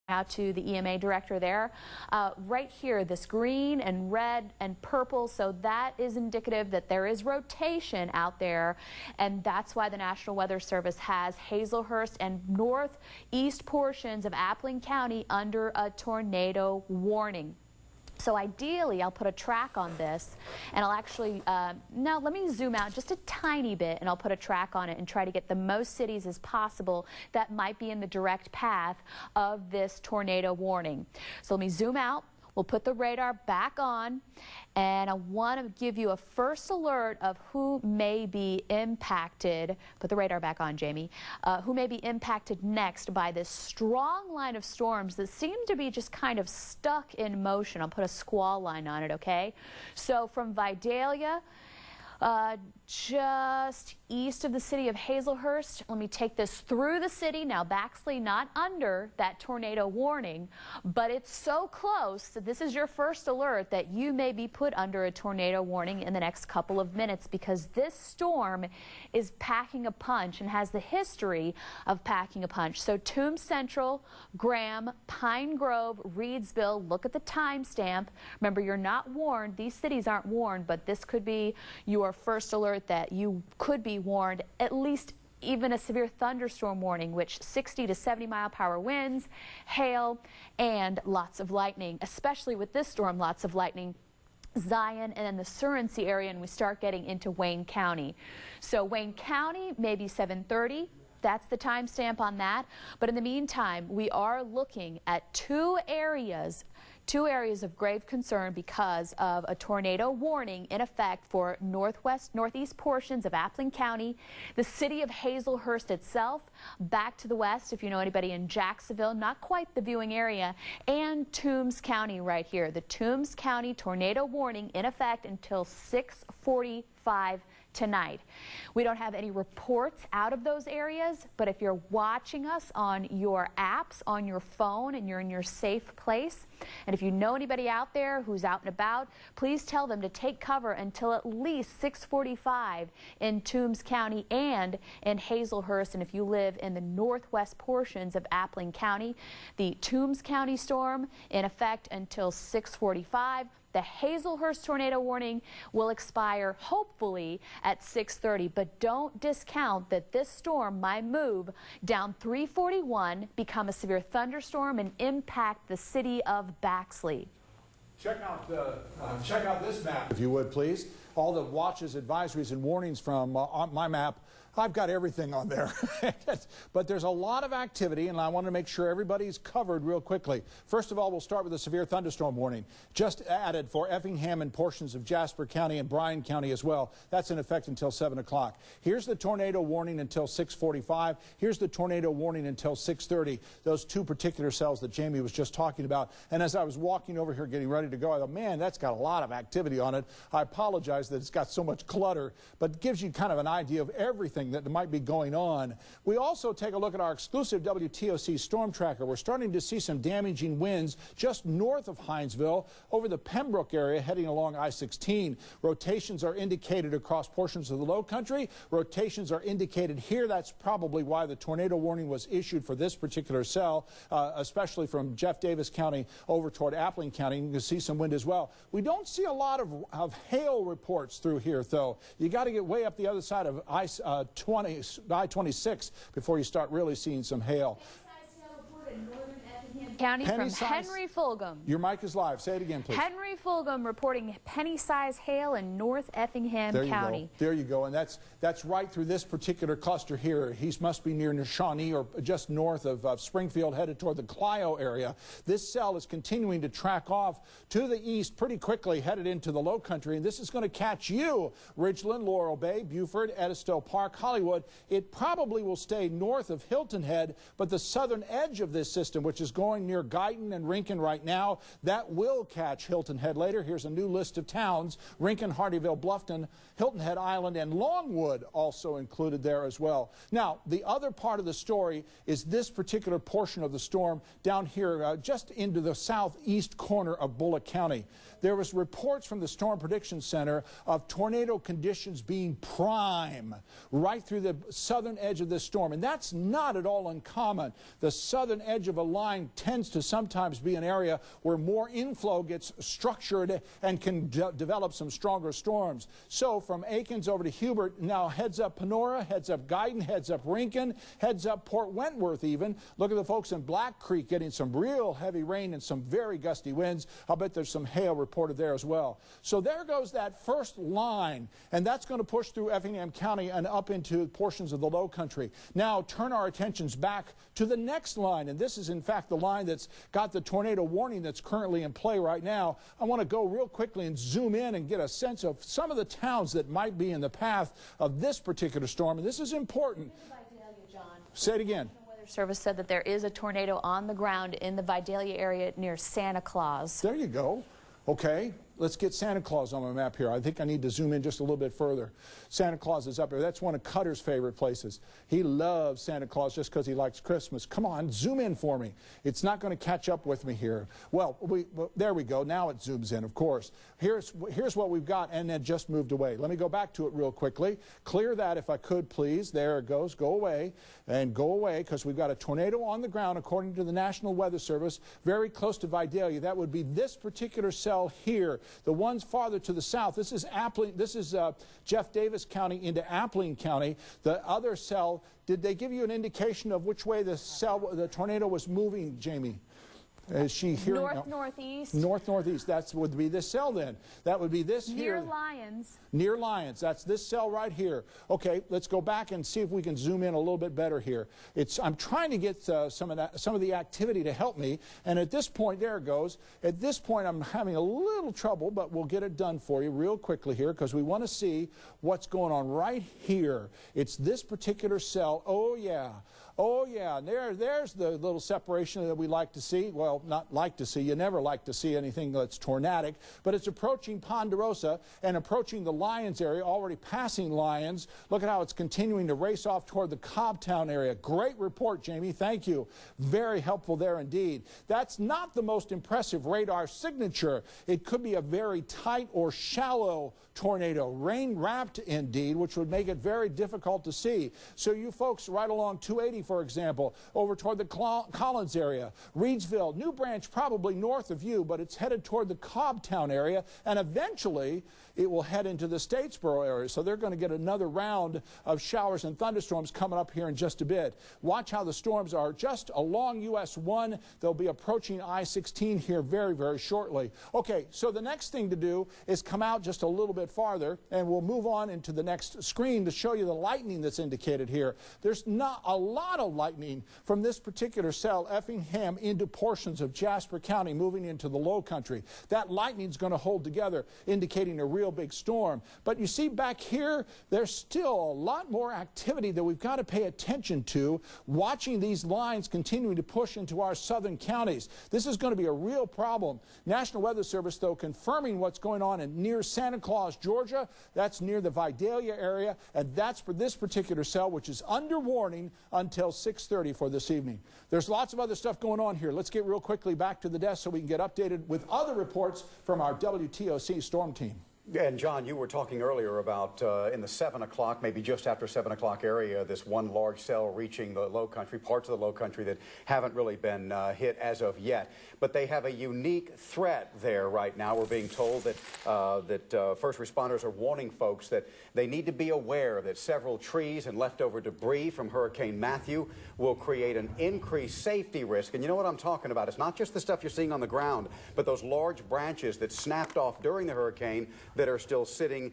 out to the EMA director there. Right here, this green and red and purple, so that is indicative that there is rotation out there, and that's why the National Weather Service has Hazelhurst and northeast portions of Appling County under a tornado warning. So ideally, I'll put a track on this, and I'll actually, now let me zoom out just a tiny bit, and I'll put a track on it and try to get the most cities as possible that might be in the direct path of this tornado warning. So let me zoom out. We'll put the radar back on, and I want to give you a first alert of who may be impacted. Put the radar back on, Jamie. Who may be impacted next by this strong line of storms that seem to be just kind of stuck in motion. I'll put a squall line on it, okay? So from Vidalia, just east of the city of Hazelhurst. Let me take this through the city. Now, Baxley not under that tornado warning, but it's so close that this is your first alert that you may be put under a tornado warning in the next couple of minutes, because this storm is packing a punch and has the history of packing a punch. So Toombs Central, Graham, Pine Grove, Reedsville, look at the timestamp. Remember, you're not warned. These cities aren't warned, but this could be your first alert that you could be warned, at least even a severe thunderstorm warning, which 60 to 70 mile-per-hour winds, hail, and lots of lightning, especially with this storm, lots of lightning. Zion and then the Surrency area, and we start getting into Wayne County. So Wayne County, maybe 7:30. That's the timestamp on that. But in the meantime, we are looking at two areas of grave concern because of a tornado warning in effect for northeast portions of Appling County, the city of Hazelhurst itself, back to the west, if you know anybody in Jacksonville, not quite the viewing area, and Toombs County right here. The Toombs County tornado warning in effect until 6:45 tonight. We don't have any reports out of those areas, but if you're watching us on your apps, on your phone, and you're in your safe place, and if you know anybody out there who's out and about, please tell them to take cover until at least 6:45 in Toombs County and in Hazelhurst. And if you live in the northwest portions of Appling County, the Toombs County storm in effect until 6:45. The Hazelhurst tornado warning will expire hopefully at 6:30, but don't discount that this storm might move down 341, become a severe thunderstorm, and impact the city of Baxley. Check out this map, if you would, please. All the watches, advisories, and warnings from on my map. I've got everything on there. But there's a lot of activity, and I want to make sure everybody's covered real quickly. First of all, we'll start with a severe thunderstorm warning. Just added for Effingham and portions of Jasper County and Bryan County as well. That's in effect until 7 o'clock. Here's the tornado warning until 6:45. Here's the tornado warning until 6:30. Those two particular cells that Jamie was just talking about. And as I was walking over here getting ready to go, I thought, man, that's got a lot of activity on it. I apologize that it's got so much clutter, but it gives you kind of an idea of everything that might be going on. We also take a look at our exclusive WTOC storm tracker. We're starting to see some damaging winds just north of Hinesville over the Pembroke area heading along I-16. Rotations are indicated across portions of the low country. Rotations are indicated here. That's probably why the tornado warning was issued for this particular cell, especially from Jeff Davis County over toward Appling County. You can see some wind as well. We don't see a lot of hail reports through here, though. You got to get way up the other side of I-26 before you start really seeing some hail. County from Henry Fulgham. Your mic is live. Say it again, please. Henry Fulgham reporting penny-size hail in North Effingham County. There you go. And that's right through this particular cluster here. He must be near Shawnee or just north of Springfield, headed toward the Clio area. This cell is continuing to track off to the east pretty quickly, headed into the low country. And this is going to catch you, Ridgeland, Laurel Bay, Buford, Edisto Park, Hollywood. It probably will stay north of Hilton Head, but the southern edge of this system, which is going near Guyton and Rincon right now, that will catch Hilton Head later. Here's a new list of towns: Rincon, Hardyville, Bluffton, Hilton Head Island, and Longwood also included there as well. Now, the other part of the story is this particular portion of the storm down here just into the southeast corner of Bullock County. There was reports from the Storm Prediction Center of tornado conditions being prime right through the southern edge of this storm, and that's not at all uncommon. The southern edge of a line tends tends to sometimes be an area where more inflow gets structured and can develop some stronger storms. So from Aikens over to Hubert, now heads up Panora, heads up Guyton, heads up Rincon, heads up Port Wentworth even. Look at the folks in Black Creek getting some real heavy rain and some very gusty winds. I'll bet there's some hail reported there as well. So there goes that first line, and that's going to push through Effingham County and up into portions of the low country. Now turn our attentions back to the next line, and this is in fact the line that's got the tornado warning that's currently in play right now. I want to go real quickly and zoom in and get a sense of some of the towns that might be in the path of this particular storm, and this is important. Say it again. The Weather Service said that there is a tornado on the ground in the Vidalia area near Santa Claus. There you go. Okay, let's get Santa Claus on my map here. I think I need to zoom in just a little bit further. Santa Claus is up there. That's one of Cutter's favorite places. He loves Santa Claus just because he likes Christmas. Come on, zoom in for me. It's not going to catch up with me here. Well, there we go. Now it zooms in, of course. Here's what we've got, and then just moved away. Let me go back to it real quickly. Clear that if I could, please. There it goes. Go away, because we've got a tornado on the ground, according to the National Weather Service, very close to Vidalia. That would be this particular cell here. The ones farther to the south, this is Jeff Davis County into Appling County. The other cell, did they give you an indication of which way the tornado was moving, Jamie? Is she hearing? North-northeast. North-northeast. That would be this cell then. That would be this here. Near Lyons. Near Lyons. That's this cell right here. Okay, let's go back and see if we can zoom in a little bit better here. I'm trying to get some of the activity to help me, and at this point, there it goes. At this point, I'm having a little trouble, but we'll get it done for you real quickly here because we want to see what's going on right here. It's this particular cell. Oh, yeah. Oh, yeah, there's the little separation that we like to see. Well, not like to see. You never like to see anything that's tornadic. But it's approaching Ponderosa and approaching the Lyons area, already passing Lyons. Look at how it's continuing to race off toward the Cobbtown area. Great report, Jamie. Thank you. Very helpful there indeed. That's not the most impressive radar signature. It could be a very tight or shallow tornado, rain-wrapped indeed, which would make it very difficult to see. So you folks right along 280, for example, over toward the Collins area, Reedsville, New Branch probably north of you, but it's headed toward the Cobbtown area, and eventually it will head into the Statesboro area. So they're going to get another round of showers and thunderstorms coming up here in just a bit. Watch how the storms are just along US 1. They'll be approaching I-16 here very, very shortly. Okay, so the next thing to do is come out just a little bit farther, and we'll move on into the next screen to show you the lightning that's indicated here. There's not a lot of lightning from this particular cell, Effingham, into portions of Jasper County, moving into the low country. That lightning's going to hold together, indicating a real big storm. But you see back here, there's still a lot more activity that we've got to pay attention to, watching these lines continuing to push into our southern counties. This is going to be a real problem. National Weather Service, though, confirming what's going on near Santa Claus, Georgia. That's near the Vidalia area, and that's for this particular cell, which is under warning until 6:30 for this evening. There's lots of other stuff going on here. Let's get real quickly back to the desk so we can get updated with other reports from our WTOC storm team. And John, you were talking earlier about in the 7 o'clock, maybe just after 7 o'clock area, this one large cell reaching the low country, parts of the low country that haven't really been hit as of yet. But they have a unique threat there right now. We're being told that, first responders are warning folks that they need to be aware that several trees and leftover debris from Hurricane Matthew will create an increased safety risk. And you know what I'm talking about? It's not just the stuff you're seeing on the ground, but those large branches that snapped off during the hurricane that are still sitting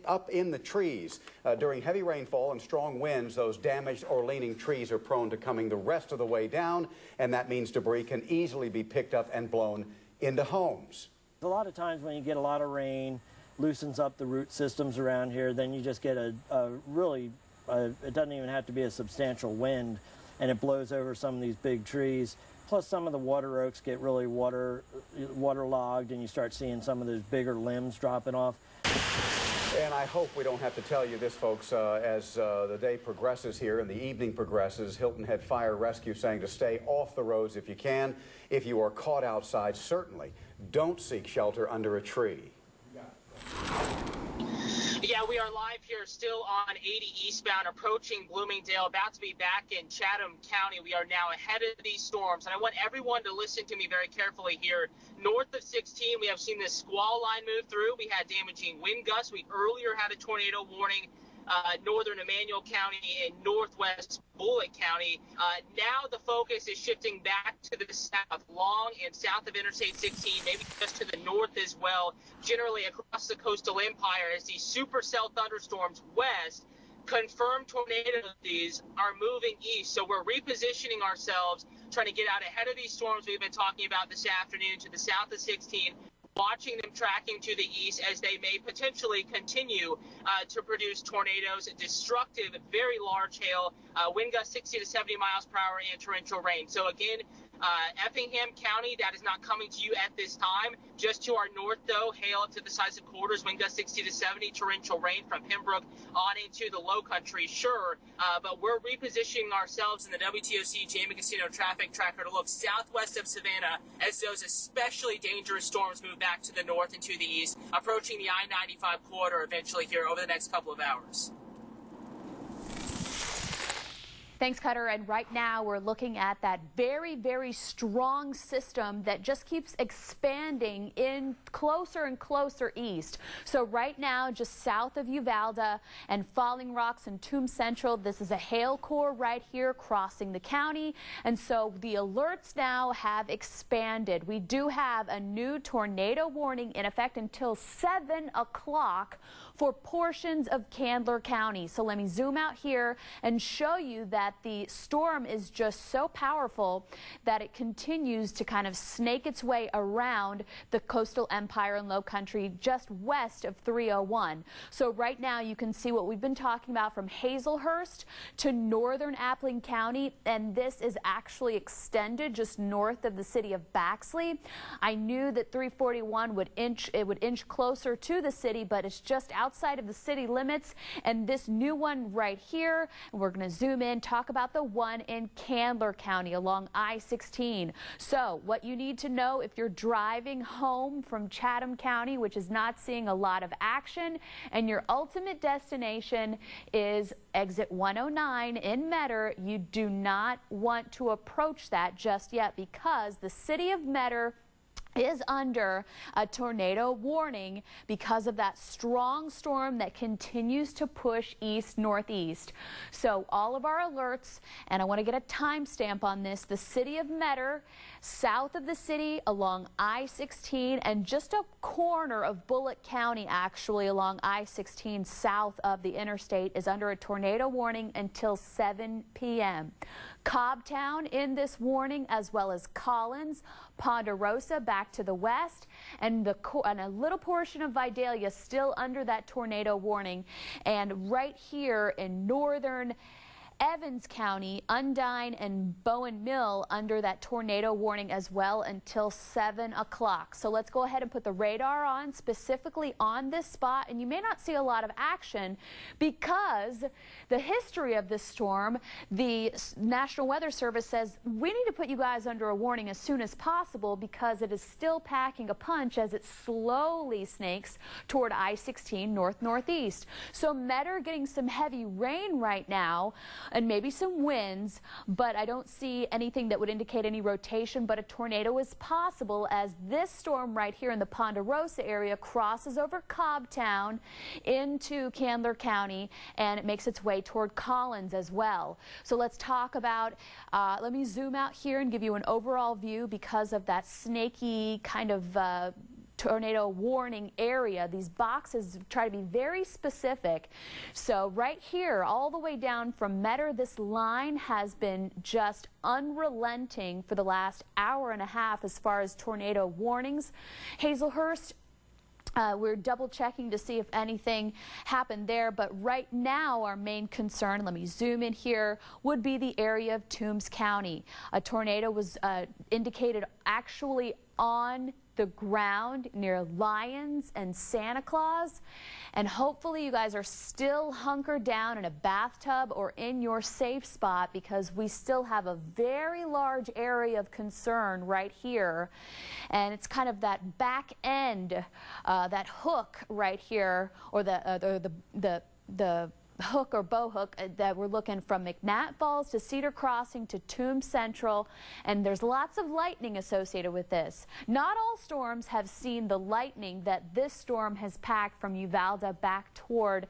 up in the trees. During heavy rainfall and strong winds, those damaged or leaning trees are prone to coming the rest of the way down, and that means debris can easily be picked up and blown into homes. A lot of times when you get a lot of rain, loosens up the root systems around here, then you just get it doesn't even have to be a substantial wind, and it blows over some of these big trees. Plus, some of the water oaks get really waterlogged, and you start seeing some of those bigger limbs dropping off. And I hope we don't have to tell you this, folks, as the day progresses here and the evening progresses. Hilton Head Fire Rescue saying to stay off the roads if you can. If you are caught outside, certainly don't seek shelter under a tree. Yeah, we are live here still on 80 eastbound approaching Bloomingdale, about to be back in Chatham County. We are now ahead of these storms, and I want everyone to listen to me very carefully here. North of 16, we have seen this squall line move through. We had damaging wind gusts. We earlier had a tornado warning. Northern Emmanuel County and northwest Bullitt County. Now the focus is shifting back to the south, long and south of Interstate 16, maybe just to the north as well, generally across the coastal empire as these supercell thunderstorms west. Confirmed tornadoes are moving east, so we're repositioning ourselves, trying to get out ahead of these storms we've been talking about this afternoon to the south of 16. Watching them tracking to the east as they may potentially continue to produce tornadoes, destructive, very large hail, wind gusts 60 to 70 miles per hour, and torrential rain. So again, Effingham County, that is not coming to you at this time. Just to our north, though, hail up to the size of quarters, wind gusts 60 to 70, torrential rain from Pembroke on into the low country, sure. But we're repositioning ourselves in the WTOC Jamie Casino traffic tracker to look southwest of Savannah as those especially dangerous storms move back to the north and to the east, approaching the I-95 corridor eventually here over the next couple of hours. Thanks, Cutter. And right now we're looking at that very, very strong system that just keeps expanding in closer and closer east. So right now, just south of Uvalde and Falling Rocks and Tombs Central, this is a hail core right here crossing the county. And so the alerts now have expanded. We do have a new tornado warning in effect until 7 o'clock for portions of Candler County. So let me zoom out here and show you that the storm is just so powerful that it continues to kind of snake its way around the coastal empire and low country just west of 301. So right now you can see what we've been talking about from Hazelhurst to northern Appling County, and this is actually extended just north of the city of Baxley. I knew that 341 would inch closer to the city, but it's just outside of the city limits. And this new one right here, and we're going to zoom in, talk about the one in Candler County along I-16. So what you need to know if you're driving home from Chatham County, which is not seeing a lot of action, and your ultimate destination is exit 109 in Metter, you do not want to approach that just yet because the city of Metter is under a tornado warning because of that strong storm that continues to push east-northeast. So all of our alerts, and I want to get a timestamp on this, the city of Metter, south of the city along I-16, and just a corner of Bullitt County actually along I-16 south of the interstate is under a tornado warning until 7 p.m. Cobbtown in this warning, as well as Collins, Ponderosa back to the west, and a little portion of Vidalia still under that tornado warning. And right here in northern Evans County, Undine and Bowen Mill under that tornado warning as well until 7 o'clock. So let's go ahead and put the radar on specifically on this spot, and you may not see a lot of action because the history of this storm, the National Weather Service says we need to put you guys under a warning as soon as possible because it is still packing a punch as it slowly snakes toward I-16 north-northeast. So Metter getting some heavy rain right now, and maybe some winds, but I don't see anything that would indicate any rotation, but a tornado is possible as this storm right here in the Ponderosa area crosses over Cobbtown into Candler County, and it makes its way toward Collins as well. So let's talk about, let me zoom out here and give you an overall view because of that snaky kind of tornado warning area. These boxes try to be very specific. So right here, all the way down from Metter, this line has been just unrelenting for the last hour and a half as far as tornado warnings. Hazelhurst, we're double checking to see if anything happened there, but right now our main concern, let me zoom in here, would be the area of Tombs County. A tornado was indicated actually on the ground near Lions and Santa Claus. And hopefully you guys are still hunkered down in a bathtub or in your safe spot, because we still have a very large area of concern right here. And it's kind of that back end, that hook right here, or the hook or bow hook that we're looking from McNatt Falls to Cedar Crossing to Toombs Central, and there's lots of lightning associated with this. Not all storms have seen the lightning that this storm has packed from Uvalde back toward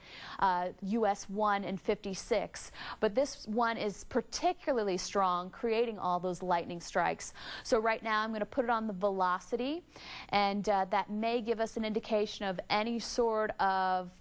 US 1 and 56, but this one is particularly strong, creating all those lightning strikes. So right now I'm going to put it on the velocity, and that may give us an indication of any sort of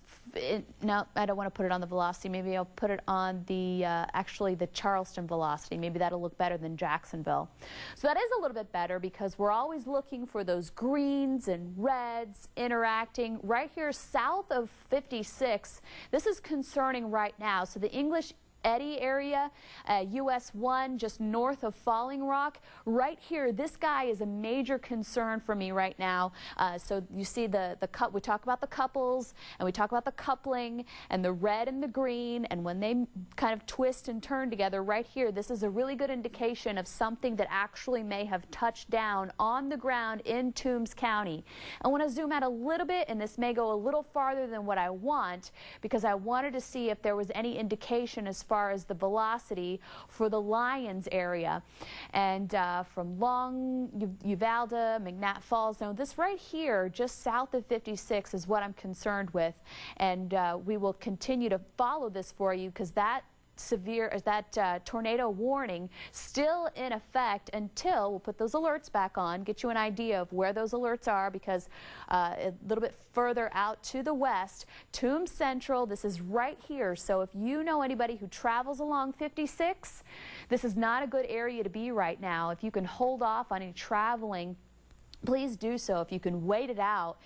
no, I don't want to put it on the velocity. Maybe I'll put it on the actually the Charleston velocity. Maybe that'll look better than Jacksonville. So that is a little bit better, because we're always looking for those greens and reds interacting. Right here south of 56, this is concerning right now. So the English Eddy area, US 1, just north of Falling Rock. Right here, this guy is a major concern for me right now. So you see we talk about the couples, and we talk about the coupling, and the red and the green, and when they kind of twist and turn together right here, this is a really good indication of something that actually may have touched down on the ground in Toombs County. I want to zoom out a little bit, and this may go a little farther than what I want, because I wanted to see if there was any indication as far as the velocity for the Lions area. And from Uvalde, McNatt Falls, now this right here just south of 56 is what I'm concerned with, and we will continue to follow this for you, because that tornado warning still in effect until we'll put those alerts back on, get you an idea of where those alerts are, because a little bit further out to the west, Toombs Central, this is right here. So if you know anybody who travels along 56, this is not a good area to be right now. If you can hold off on any traveling, please do so if you can wait it out.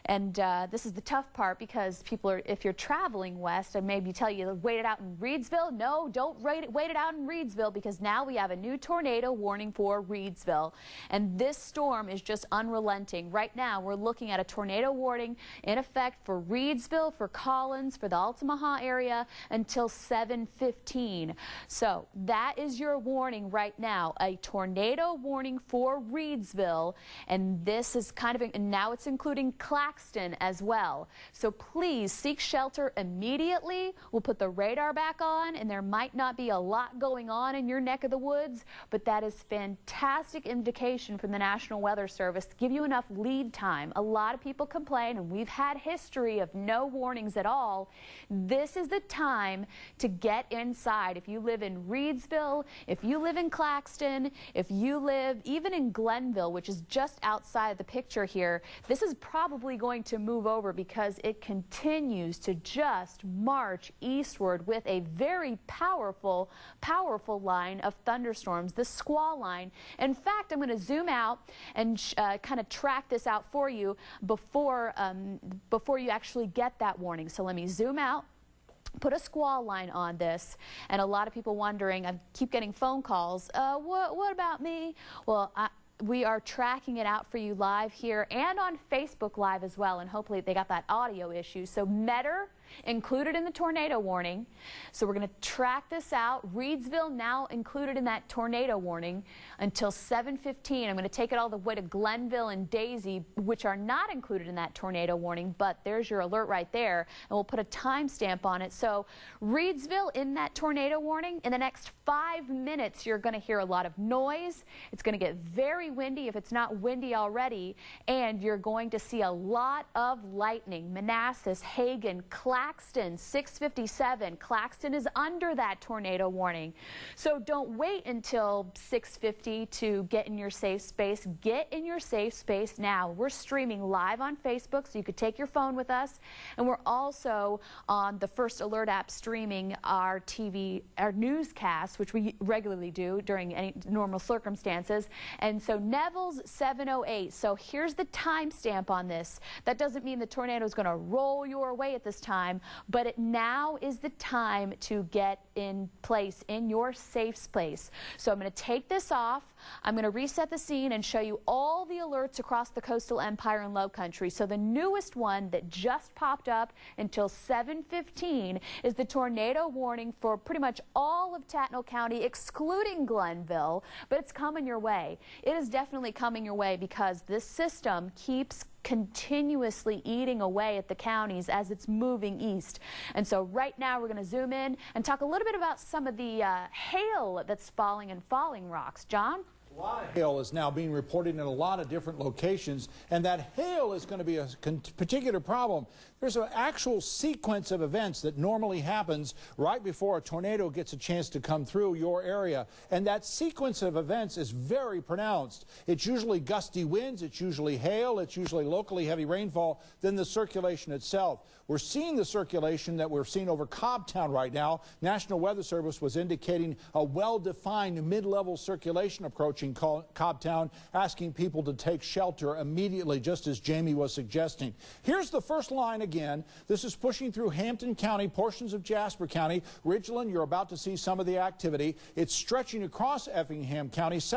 And this is the tough part, because if you're traveling west, I maybe tell you to wait it out in Reedsville. No, don't wait it out in Reedsville, because now we have a new tornado warning for Reedsville. And this storm is just unrelenting. Right now, we're looking at a tornado warning in effect for Reedsville, for Collins, for the Altamaha area until 7:15. So that is your warning right now, a tornado warning for Reedsville. And this is and now it's including Claxton as well. So please seek shelter immediately. We'll put the radar back on, and there might not be a lot going on in your neck of the woods, but that is fantastic indication from the National Weather Service to give you enough lead time. A lot of people complain, and we've had history of no warnings at all. This is the time to get inside. If you live in Reedsville, if you live in Claxton, if you live even in Glenville, which is just outside the picture here, this is probably going to move over, because it continues to just march eastward with a very powerful line of thunderstorms, the squall line. In fact, I'm going to zoom out and kind of track this out for you before you actually get that warning. So let me zoom out, put a squall line on this, and a lot of people wondering, I keep getting phone calls, what about me? Well, we are tracking it out for you live here and on Facebook Live as well, and hopefully they got that audio issue. So Metter included in the tornado warning. So we're going to track this out. Reedsville now included in that tornado warning until 7:15. I'm going to take it all the way to Glenville and Daisy, which are not included in that tornado warning, but there's your alert right there, and we'll put a timestamp on it. So Reedsville in that tornado warning, in the next 5 minutes you're going to hear a lot of noise. It's going to get very windy if it's not windy already, and you're going to see a lot of lightning. Manassas, Hagen, Claxton, 6:57. Claxton is under that tornado warning. So don't wait until 6:50 to get in your safe space. Get in your safe space now. We're streaming live on Facebook, so you could take your phone with us. And we're also on the First Alert app streaming our newscast, which we regularly do during any normal circumstances. And so Neville's 7:08. So here's the timestamp on this. That doesn't mean the tornado is going to roll your way at this time. time, but now is the time to get in place, in your safe space. So I'm going to take this off. I'm going to reset the scene and show you all the alerts across the coastal empire and low country. So the newest one that just popped up until 7:15 is the tornado warning for pretty much all of Tattnall County, excluding Glenville, but it's coming your way. It is definitely coming your way because this system keeps continuously eating away at the counties as it's moving east. And so right now we're going to zoom in and talk a little bit about some of the hail that's falling and falling rocks. John? A lot of hail is now being reported in a lot of different locations, and that hail is going to be a particular problem. There's an actual sequence of events that normally happens right before a tornado gets a chance to come through your area, and that sequence of events is very pronounced. It's usually gusty winds, it's usually hail, it's usually locally heavy rainfall, then the circulation itself. We're seeing the circulation that we're seeing over Cobbtown right now. National Weather Service was indicating a well-defined mid-level circulation approaching Cobbtown, asking people to take shelter immediately, just as Jamie was suggesting. Here's the first line again. This is pushing through Hampton County, portions of Jasper County. Ridgeland, you're about to see some of the activity. It's stretching across Effingham County.